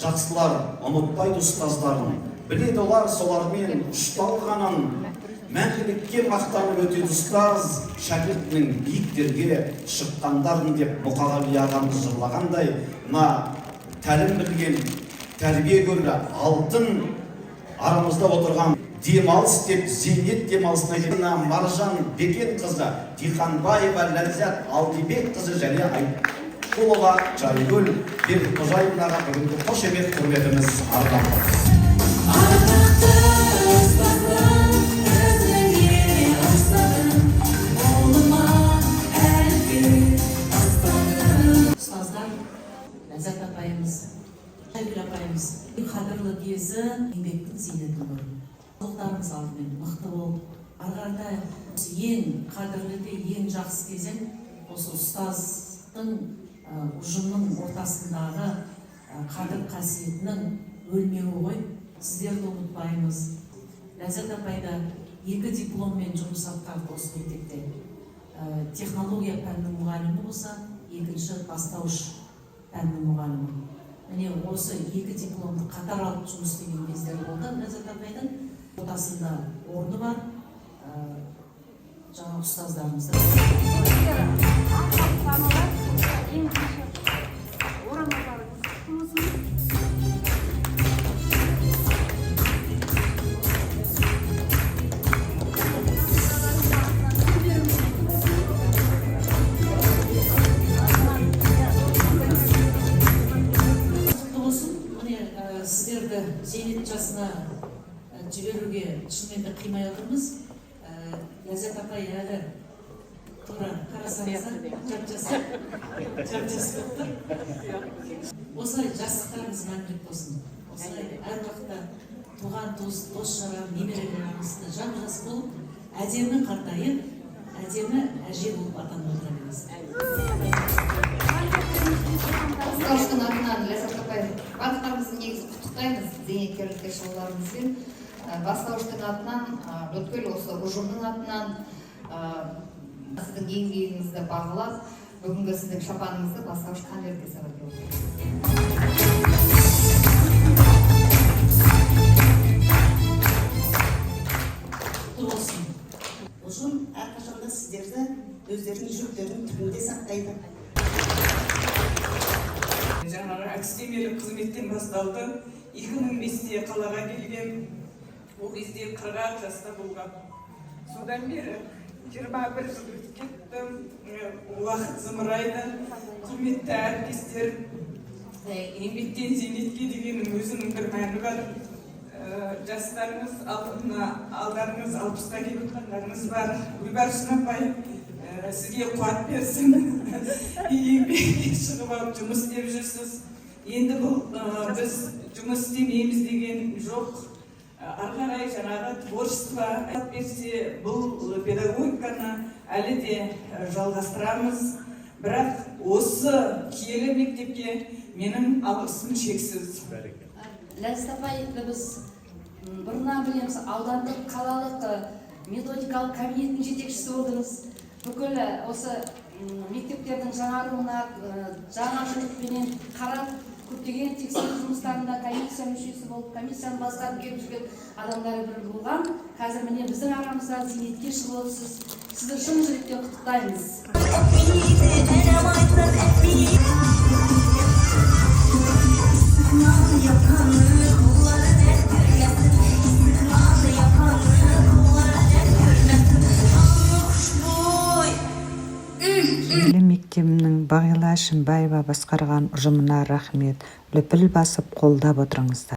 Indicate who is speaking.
Speaker 1: жақсылар ұмытпайды ұстаздарын, біледі олар солармен ұшталғанын. Мәңгілікке мақтанып өтеді ұстаз, шәкіртінің биіктерге шыққандарын деп Мұқағали ағамыз жырлағандай, мына тәлім білген, тәрбие көрді алтын арамызда отырған демалыс деп зейнет демалысына келген Маржан Бекен қызы, Диханбаева Ләззат Алдибек-қызы және Айтқұлова Жайгүл Берікқожаевнаға бүгінгі қошемет құрметіміз арнамыз.
Speaker 2: Ләззат апайымыз, Жайгүл апайымыз, қадірлі кезі еңбектің зейнетін көрді. Құлықтарымыз алдымен мықты болып, арғарда ең қадірлі де ең жақсы кезең осы ұстаздың ұжымның ортасындағы қадір қасиетінің өлмеуі ғой. Сіздерді ұмытпаймыз. Ләззат апайда 2 дипломмен жұмыс атқарды осы мектепте. Технология пәнінің мұғалімі болса, екінші бастауыш пәнінің мұғалімі. Міне осы 2 дипломды қатар алып жұмыс істеген кездері болды. Ләззат апайдың ортасында орны бар жаңа ұстаздарымызды. Сіздерді зейнет жасына жіберуге шынымен қимай отырмыз. Ләззат апай әлі тура қарасаңыздар, жап-жас болып тұр. Осылай жастықтарыңыз мәңгілік болсын. Осылай әр уақытта туған дос-жаран, немерелеріңізді жап-жас болып, әдемі қартайып, әдемі әже болып атанып отыра беріңіз.
Speaker 3: Бастауыштың атынан Ләззат апай, барлықтарыңызды негізі құттықтаймыз зейнеткерлікке шығуларыңызбен. Бастауыштың атынан, бүткіл осы ұжымның атынан сіздің еңбегіңізді бағалап, бүгінгі сіздің шапаныңызды бастауыш конвертке салып берді.
Speaker 4: Ұжым әрқашанда сіздерді өздерінің жүректерінің түбінде сақтайды.
Speaker 5: Жаңағы әдістемелік қызметтен басталды. 2005-те қалаға келген, ол кезде 40 жаста болған. Содан бері 21 жыл өтіп кетті, уақыт зымырайды. Құрметті әріптестер, еңбектен зейнетке деген өзінің бір мәні бар. Жастарыңыз, алдарыңыз 60-та келіп отырғандарыңыз бар. Гүлбаршын апай сізге қуат берсін. Еңбекке шығып алып жұмыс істеп жүрсіз. Енді бұл біз жұмыс істемейміз деген жоқ. Ары қарай жаңағы творчество берсе, бұл педагогиканы әлі де жалғастырамыз. Бірақ осы киелі мектепке менің алғысым шексіз.
Speaker 3: Ләззат апайды біз бұрыннан білеміз, аудандық қалалық методикалық кабинеттің жетекшісі болдыңыз. Бүкіл осы мектептердің жаңаруына жаңашылдықпенен қарап, көптеген тексеру жұмыстарында комиссия мүшесі болып, комиссияны басқарып келіп жүрген адамдары бір болған. Қазір міне біздің арамызда зейнетке шығып отырсыз. Сізді шын жүректен құттықтаймыз.
Speaker 6: Киелі мектебінің Бағила Әшімбаева басқарған ұжымына рахмет. Лүпіл басып қолдап отырыңыздар.